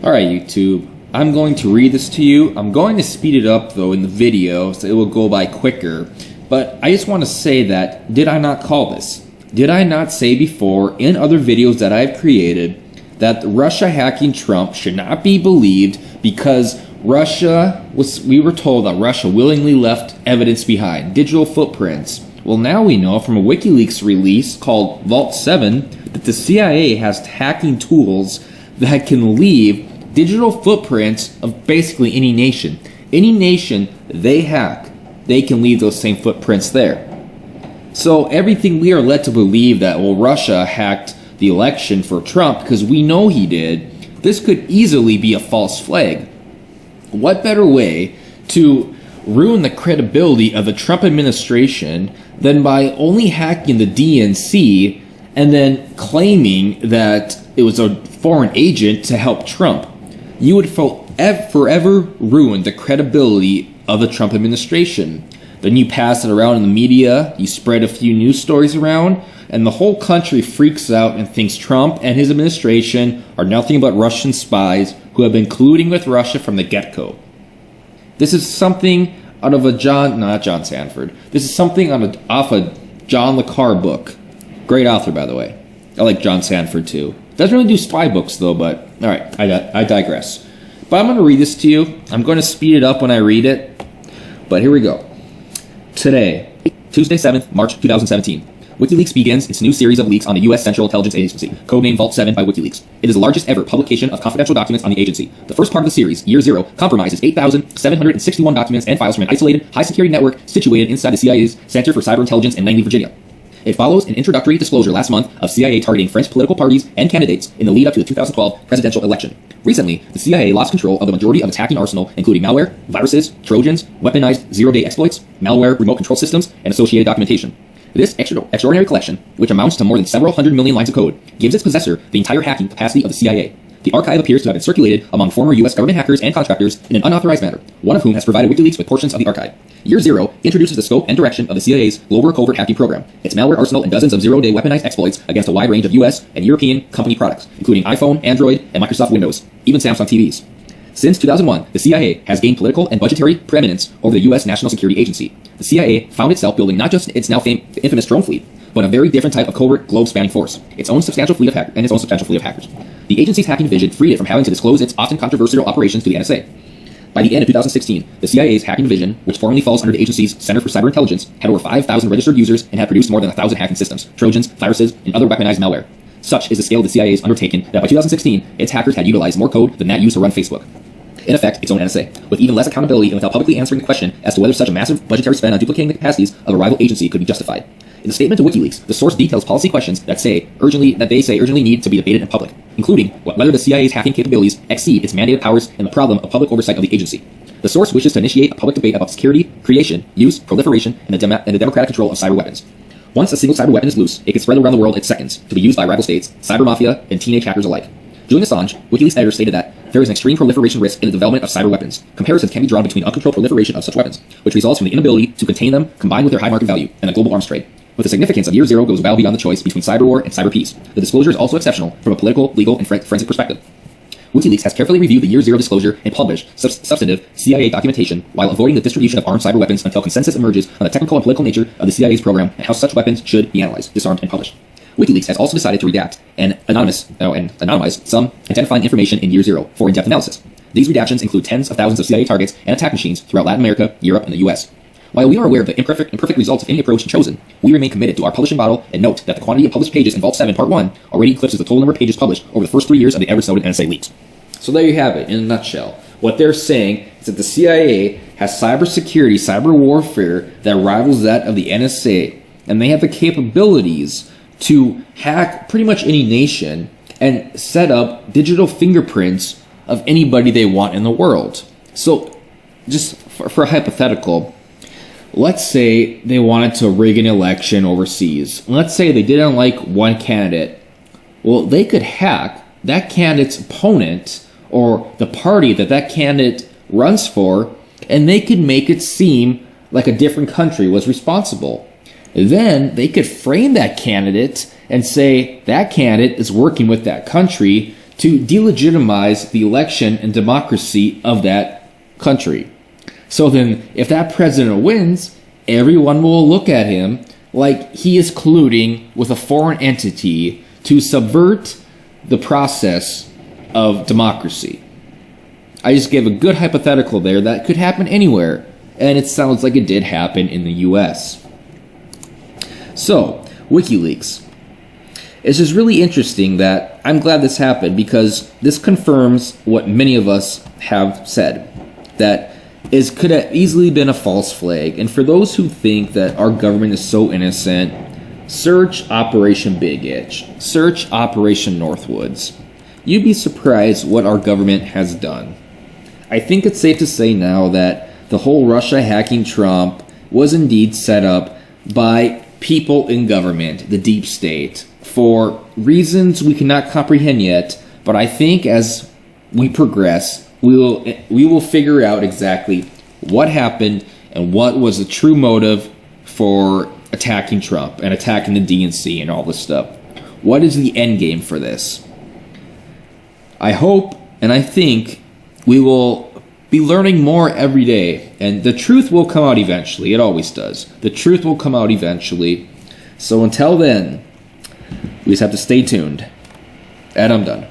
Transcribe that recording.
Alright, YouTube, I'm going to read this to you. I'm going to speed it up, though, in the video, so it will go by quicker. But I just want to say that, did I not call this? Did I not say before, in other videos that I've created, that Russia hacking Trump should not be believed because we were told that Russia willingly left evidence behind, digital footprints. Well, now we know from a Wikileaks release called Vault 7 that the CIA has hacking tools that can leave digital footprints of basically any nation. Any nation they hack, they can leave those same footprints there. So everything we are led to believe that, well, Russia hacked the election for Trump because we know he did, this could easily be a false flag. What better way to ruin the credibility of the Trump administration than by only hacking the DNC and then claiming that it was a foreign agent to help Trump? You would forever ruin the credibility of the Trump administration. Then you pass it around in the media, you spread a few news stories around, and the whole country freaks out and thinks Trump and his administration are nothing but Russian spies who have been colluding with Russia from the get-go. This is something out of This is something off a John le Carre book. Great author, by the way. I like John Sanford, too. Doesn't really do spy books, though, but alright, I digress. But I'm going to read this to you. I'm going to speed it up when I read it. But here we go. Today, Tuesday, 7th March 2017. WikiLeaks begins its new series of leaks on the U.S. Central Intelligence Agency, codenamed Vault 7 by WikiLeaks. It is the largest ever publication of confidential documents on the agency. The first part of the series, Year Zero, compromises 8,761 documents and files from an isolated, high-security network situated inside the CIA's Center for Cyber Intelligence in Langley, Virginia. It follows an introductory disclosure last month of CIA targeting French political parties and candidates in the lead-up to the 2012 presidential election. Recently, the CIA lost control of the majority of its hacking arsenal, including malware, viruses, trojans, weaponized zero-day exploits, malware remote control systems, and associated documentation. This extraordinary collection, which amounts to more than several hundred million lines of code, gives its possessor the entire hacking capacity of the CIA. The archive appears to have been circulated among former U.S. government hackers and contractors in an unauthorized manner, one of whom has provided WikiLeaks with portions of the archive. Year Zero introduces the scope and direction of the CIA's global covert hacking program, its malware arsenal, and dozens of zero-day weaponized exploits against a wide range of U.S. and European company products, including iPhone, Android, and Microsoft Windows, even Samsung TVs. Since 2001, the CIA has gained political and budgetary preeminence over the U.S. National Security Agency. The CIA found itself building not just its now infamous drone fleet, but a very different type of covert, globe-spanning force, its own substantial fleet of hackers. The agency's hacking division freed it from having to disclose its often controversial operations to the NSA. By the end of 2016, the CIA's hacking division, which formerly falls under the agency's Center for Cyber Intelligence, had over 5,000 registered users and had produced more than 1,000 hacking systems, trojans, viruses, and other weaponized malware. Such is the scale of the CIA's undertaking that by 2016, its hackers had utilized more code than that used to run Facebook. In effect, its own NSA, with even less accountability and without publicly answering the question as to whether such a massive budgetary spend on duplicating the capacities of a rival agency could be justified. In the statement to WikiLeaks, the source details policy questions that they say urgently need to be debated in public, including whether the CIA's hacking capabilities exceed its mandated powers and the problem of public oversight of the agency. The source wishes to initiate a public debate about security, creation, use, proliferation, and the democratic control of cyber weapons. Once a single cyber weapon is loose, it can spread around the world in seconds to be used by rival states, cyber mafia, and teenage hackers alike. Julian Assange, WikiLeaks editor, stated that there is an extreme proliferation risk in the development of cyber weapons. Comparisons can be drawn between uncontrolled proliferation of such weapons, which results from the inability to contain them combined with their high market value, and the global arms trade. But the significance of Year Zero goes well beyond the choice between cyber war and cyber peace. The disclosure is also exceptional from a political, legal, and forensic perspective. WikiLeaks has carefully reviewed the Year Zero disclosure and published substantive CIA documentation while avoiding the distribution of armed cyber weapons until consensus emerges on the technical and political nature of the CIA's program and how such weapons should be analyzed, disarmed, and published. WikiLeaks has also decided to redact and anonymize some identifying information in Year Zero for in-depth analysis. These redactions include tens of thousands of CIA targets and attack machines throughout Latin America, Europe, and the US. While we are aware of the imperfect results of any approach chosen, we remain committed to our publishing model and note that the quantity of published pages in Vault 7 Part 1 already eclipses the total number of pages published over the first 3 years of the Edward Snowden NSA leaks. So there you have it, in a nutshell. What they're saying is that the CIA has cybersecurity, cyber warfare that rivals that of the NSA, and they have the capabilities to hack pretty much any nation and set up digital fingerprints of anybody they want in the world. So, just for a hypothetical, let's say they wanted to rig an election overseas. Let's say they didn't like one candidate. Well, they could hack that candidate's opponent or the party that candidate runs for, and they could make it seem like a different country was responsible. Then they could frame that candidate and say that candidate is working with that country to delegitimize the election and democracy of that country. So then, if that president wins, everyone will look at him like he is colluding with a foreign entity to subvert the process of democracy. I just gave a good hypothetical there that could happen anywhere, and it sounds like it did happen in the US. So, WikiLeaks. It's just really interesting that I'm glad this happened, because this confirms what many of us have said, that could have easily been a false flag. And for those who think that our government is so innocent, search Operation Big Itch, search Operation Northwoods. You'd be surprised what our government has done. I think it's safe to say now that the whole Russia hacking Trump was indeed set up by people in government, the deep state, for reasons we cannot comprehend yet. But I think as we progress, we will figure out exactly what happened and what was the true motive for attacking Trump and attacking the DNC and all this stuff. What is the end game for this? I hope and I think we will be learning more every day, and the truth will come out eventually. It always does. The truth will come out eventually. So until then, we just have to stay tuned. And I'm done.